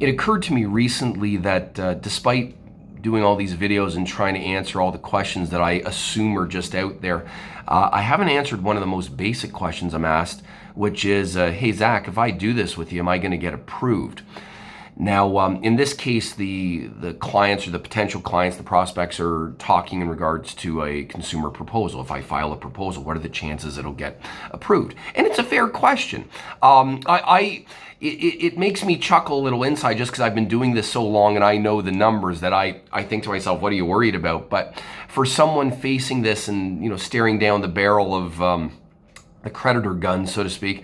It occurred to me recently that despite doing all these videos and trying to answer all the questions that I assume are just out there, I haven't answered one of the most basic questions I'm asked, which is, hey Zach, if I do this with you, am I going to get approved? Now, in this case, the clients or the potential clients, the prospects are talking in regards to a consumer proposal. If I file a proposal, what are the chances it'll get approved? And it's a fair question. It makes me chuckle a little inside just because I've been doing this so long and I know the numbers that I think to myself, what are you worried about? But for someone facing this and staring down the barrel of the creditor gun, so to speak,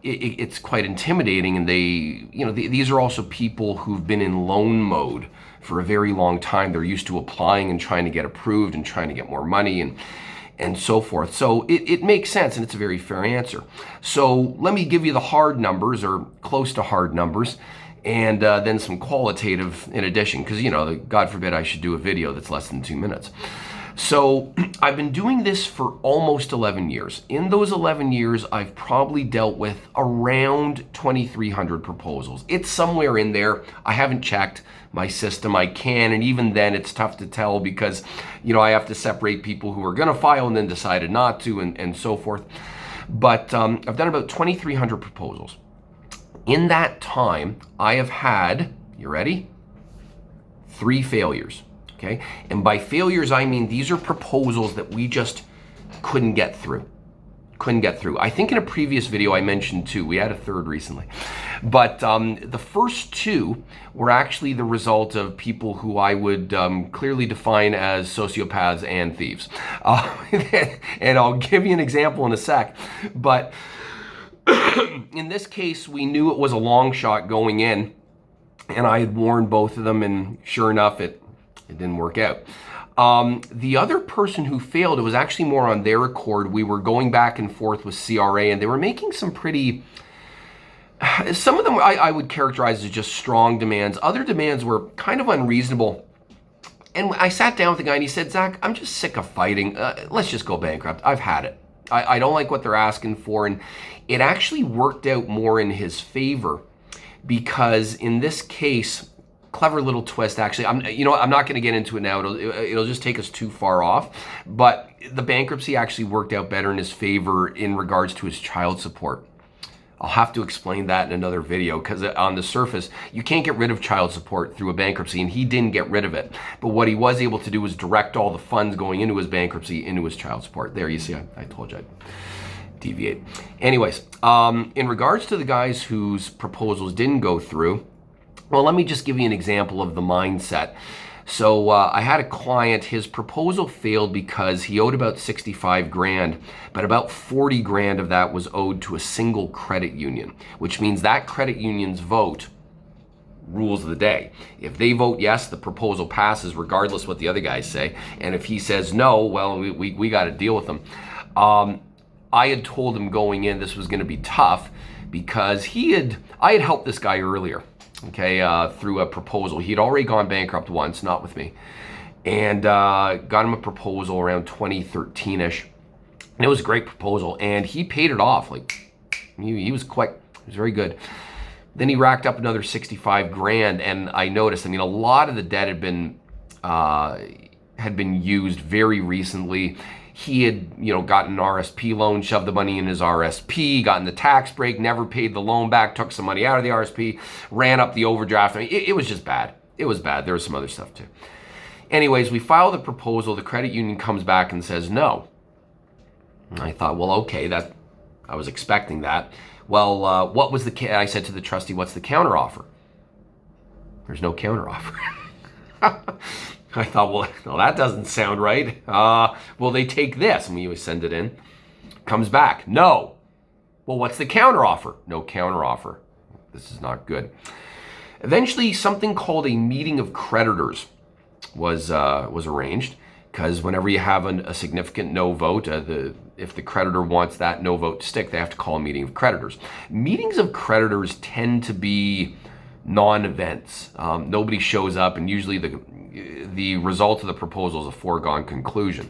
it's quite intimidating. And these are also people who've been in loan mode for a very long time. They're used to applying and trying to get approved and trying to get more money and so forth. So it makes sense, and it's a very fair answer. So let me give you the hard numbers, or close to hard numbers, and then some qualitative in addition, because God forbid I should do a video that's less than 2 minutes. So I've been doing this for almost 11 years. In those 11 years, I've probably dealt with around 2,300 proposals. It's somewhere in there. I haven't checked my system. I can, and even then it's tough to tell because, I have to separate people who are gonna file and then decided not to and so forth. But I've done about 2,300 proposals. In that time, I have had, you ready? 3 failures. Okay, and by failures, I mean these are proposals that we just couldn't get through. I think in a previous video I mentioned 2. We had a third recently. But the first 2 were actually the result of people who I would clearly define as sociopaths and thieves. And I'll give you an example in a sec. But in this case, we knew it was a long shot going in, and I had warned both of them, and sure enough, it didn't work out. The other person who failed, it was actually more on their accord. We were going back and forth with CRA, and they were making some some of them I would characterize as just strong demands. Other demands were kind of unreasonable. And I sat down with the guy and he said, Zach, I'm just sick of fighting. Let's just go bankrupt. I've had it. I don't like what they're asking for. And it actually worked out more in his favor because in this case, clever little twist, actually. I'm not going to get into it now. It'll just take us too far off. But the bankruptcy actually worked out better in his favor in regards to his child support. I'll have to explain that in another video because on the surface, you can't get rid of child support through a bankruptcy, and he didn't get rid of it. But what he was able to do was direct all the funds going into his bankruptcy into his child support. There, you see, I told you I'd deviate. Anyways, in regards to the guys whose proposals didn't go through, well, let me just give you an example of the mindset. So I had a client, his proposal failed because he owed about 65 grand, but about 40 grand of that was owed to a single credit union, which means that credit union's vote rules the day. If they vote yes, the proposal passes regardless what the other guys say. And if he says no, well, we got to deal with them. I had told him going in this was going to be tough because I had helped this guy earlier. Okay, through a proposal. He'd already gone bankrupt once, not with me, and got him a proposal around 2013-ish, and it was a great proposal, and he paid it off. Like, he was quick, he was very good. Then he racked up another 65 grand, and I noticed, a lot of the debt had been used very recently. He had, gotten an RSP loan, shoved the money in his RSP, gotten the tax break, never paid the loan back, took some money out of the RSP, ran up the overdraft. It was just bad. It was bad. There was some other stuff too. Anyways, we filed the proposal. The credit union comes back and says no. And I thought, well, okay, I was expecting that. Well, I said to the trustee, what's the counteroffer? There's no counteroffer. I thought, well, that doesn't sound right. Will they take this? And we send it in. Comes back, no. Well, what's the counteroffer? No counteroffer. This is not good. Eventually, something called a meeting of creditors was arranged, because whenever you have a significant no vote, if the creditor wants that no vote to stick, they have to call a meeting of creditors. Meetings of creditors tend to be non-events. Nobody shows up, and usually the result of the proposal is a foregone conclusion.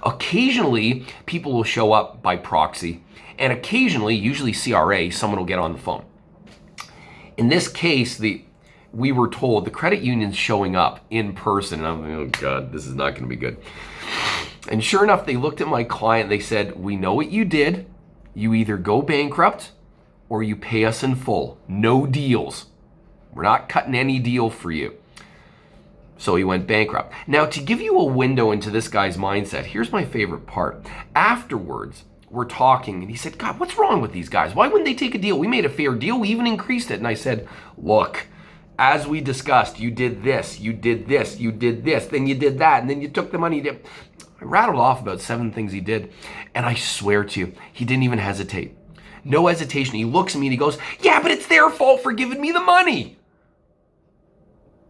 Occasionally, people will show up by proxy, and occasionally, usually CRA, someone will get on the phone. In this case, we were told the credit union's showing up in person. And I'm like, oh God, this is not going to be good. And sure enough, they looked at my client. They said, we know what you did. You either go bankrupt or you pay us in full. No deals. We're not cutting any deal for you. So he went bankrupt. Now, to give you a window into this guy's mindset, here's my favorite part. Afterwards, we're talking, and he said, God, what's wrong with these guys? Why wouldn't they take a deal? We made a fair deal. We even increased it. And I said, look, as we discussed, you did this, you did this, you did this, then you did that, and then you took the money. I rattled off about 7 things he did, and I swear to you, he didn't even hesitate. No hesitation. He looks at me and he goes, yeah, but it's their fault for giving me the money.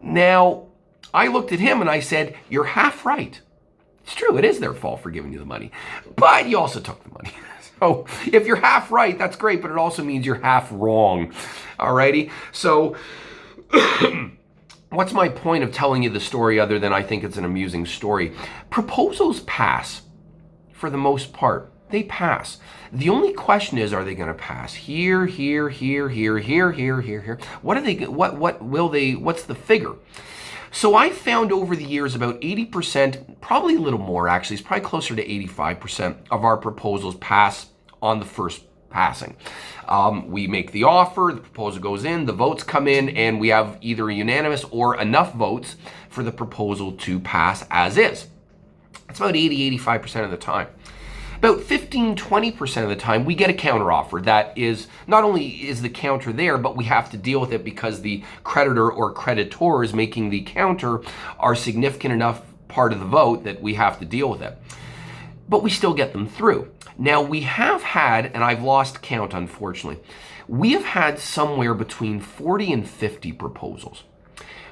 Now, I looked at him and I said, you're half right. It's true, it is their fault for giving you the money, but you also took the money. So if you're half right, that's great, but it also means you're half wrong. Alrighty? So what's my point of telling you the story other than I think it's an amusing story? Proposals pass for the most part. They pass. The only question is, are they going to pass here, here, here, here, here, here, here, here? What are they? What will they? What's the figure? So I found over the years about 80%, probably a little more actually, it's probably closer to 85% of our proposals pass on the first passing. We make the offer, the proposal goes in, the votes come in, and we have either a unanimous or enough votes for the proposal to pass as is. It's about 80-85% of the time. About 15-20% of the time, we get a counteroffer that is, not only is the counter there, but we have to deal with it because the creditor or creditors making the counter are significant enough part of the vote that we have to deal with it. But we still get them through. Now, we have had, and I've lost count unfortunately, we have had somewhere between 40 and 50 proposals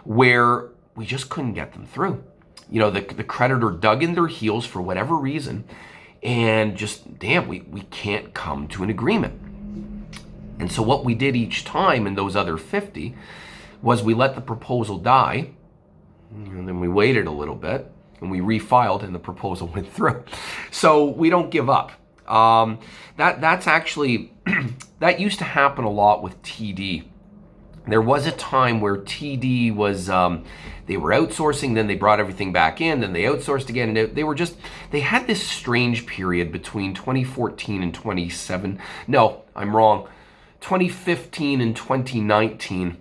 where we just couldn't get them through. You know, the creditor dug in their heels for whatever reason, and just, damn, we can't come to an agreement. And so what we did each time in those other 50 was we let the proposal die, and then we waited a little bit, and we refiled, and the proposal went through. So we don't give up. That's actually, that used to happen a lot with TD. There was a time where TD was, they were outsourcing, then they brought everything back in, then they outsourced again, and they had this strange period between 2014 and 2015 and 2019.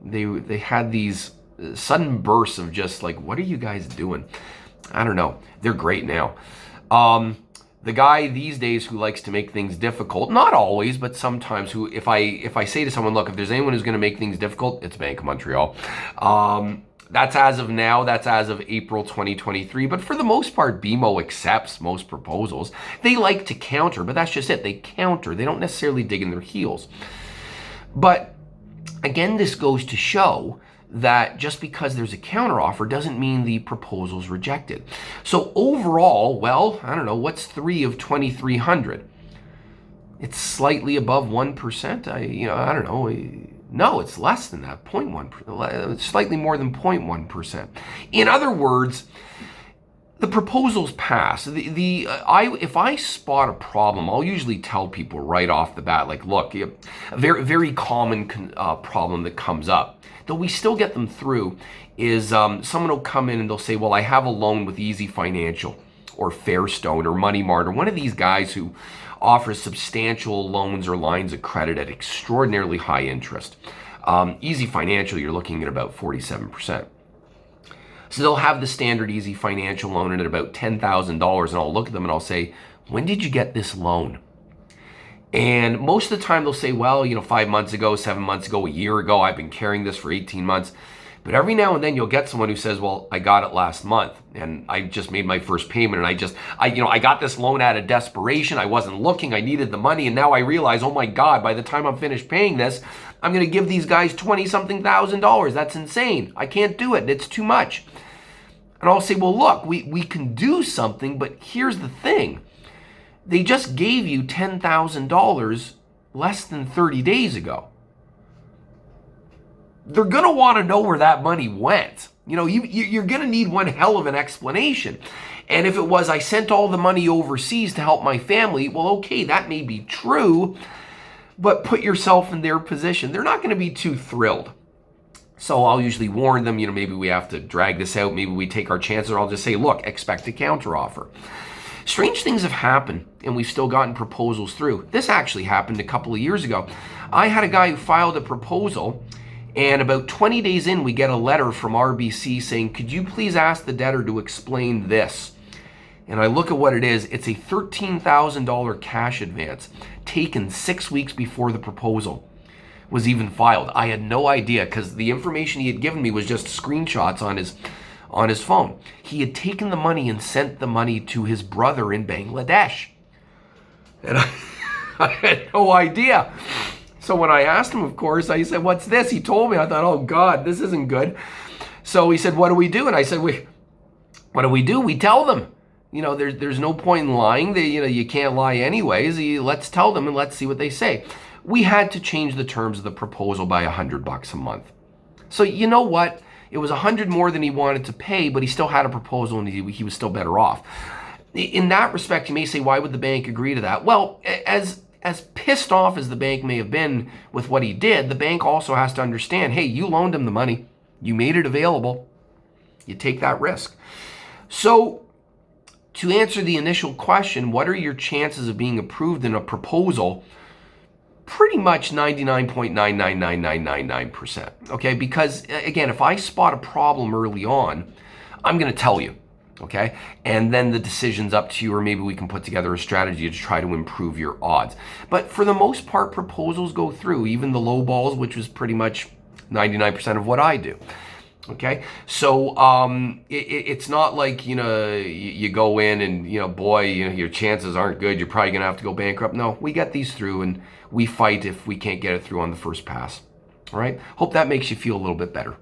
They had these sudden bursts of just like, what are you guys doing? I don't know. They're great now. The guy these days who likes to make things difficult, not always, but sometimes, who, if I say to someone, look, if there's anyone who's going to make things difficult, it's Bank of Montreal. That's as of now, that's as of April 2023. But for the most part, BMO accepts most proposals. They like to counter, but that's just it. They counter. They don't necessarily dig in their heels. But again, this goes to show that just because there's a counteroffer doesn't mean the proposal's rejected. So overall, well, I don't know, what's 3 of 2,300? It's slightly above 1%. I don't know. No, it's less than that, 0.1%, slightly more than 0.1%. In other words, the proposals pass. If I spot a problem, I'll usually tell people right off the bat, like, look, a very, very common problem that comes up, though we still get them through, is someone will come in and they'll say, well, I have a loan with Easy Financial or Fairstone or Money Mart or one of these guys who offers substantial loans or lines of credit at extraordinarily high interest. Easy Financial, you're looking at about 47%. So they'll have the standard Easy Financial loan at about $10,000, and I'll look at them and I'll say, when did you get this loan? And most of the time they'll say, well, 5 months ago, 7 months ago, a year ago, I've been carrying this for 18 months. But every now and then you'll get someone who says, well, I got it last month and I just made my first payment, and I got this loan out of desperation. I wasn't looking, I needed the money, and now I realize, oh my God, by the time I'm finished paying this, I'm going to give these guys $20-something thousand. That's insane. I can't do it. It's too much. And I'll say, well, look, we can do something, but here's the thing. They just gave you $10,000 less than 30 days ago. They're going to want to know where that money went. You're going to need one hell of an explanation. And if it was, I sent all the money overseas to help my family, well, okay, that may be true. but put yourself in their position. They're not going to be too thrilled. So I'll usually warn them, maybe we have to drag this out. Maybe we take our chances, or I'll just say, look, expect a counteroffer. Strange things have happened, and we've still gotten proposals through. This actually happened a couple of years ago. I had a guy who filed a proposal, and about 20 days in, we get a letter from RBC saying, could you please ask the debtor to explain this? And I look at what it is. It's a $13,000 cash advance taken 6 weeks before the proposal was even filed. I had no idea, because the information he had given me was just screenshots on his phone. He had taken the money and sent the money to his brother in Bangladesh. And I had no idea. So when I asked him, of course, I said, what's this? He told me. I thought, oh God, this isn't good. So he said, what do we do? And I said, what do? We tell them. There's no point in lying. You can't lie anyways. Let's tell them and let's see what they say. We had to change the terms of the proposal by $100 a month. So you know what? It was $100 more than he wanted to pay, but he still had a proposal and he was still better off. In that respect, you may say, why would the bank agree to that? Well, as pissed off as the bank may have been with what he did, the bank also has to understand, hey, you loaned him the money. You made it available. You take that risk. So to answer the initial question, what are your chances of being approved in a proposal? Pretty much 99.999999%. Okay, because again, if I spot a problem early on, I'm going to tell you. Okay, and then the decision's up to you, or maybe we can put together a strategy to try to improve your odds. But for the most part, proposals go through, even the low balls, which was pretty much 99% of what I do. Okay, so it's not like you go in and your chances aren't good. You're probably gonna have to go bankrupt. No, we get these through, and we fight if we can't get it through on the first pass. All right. Hope that makes you feel a little bit better.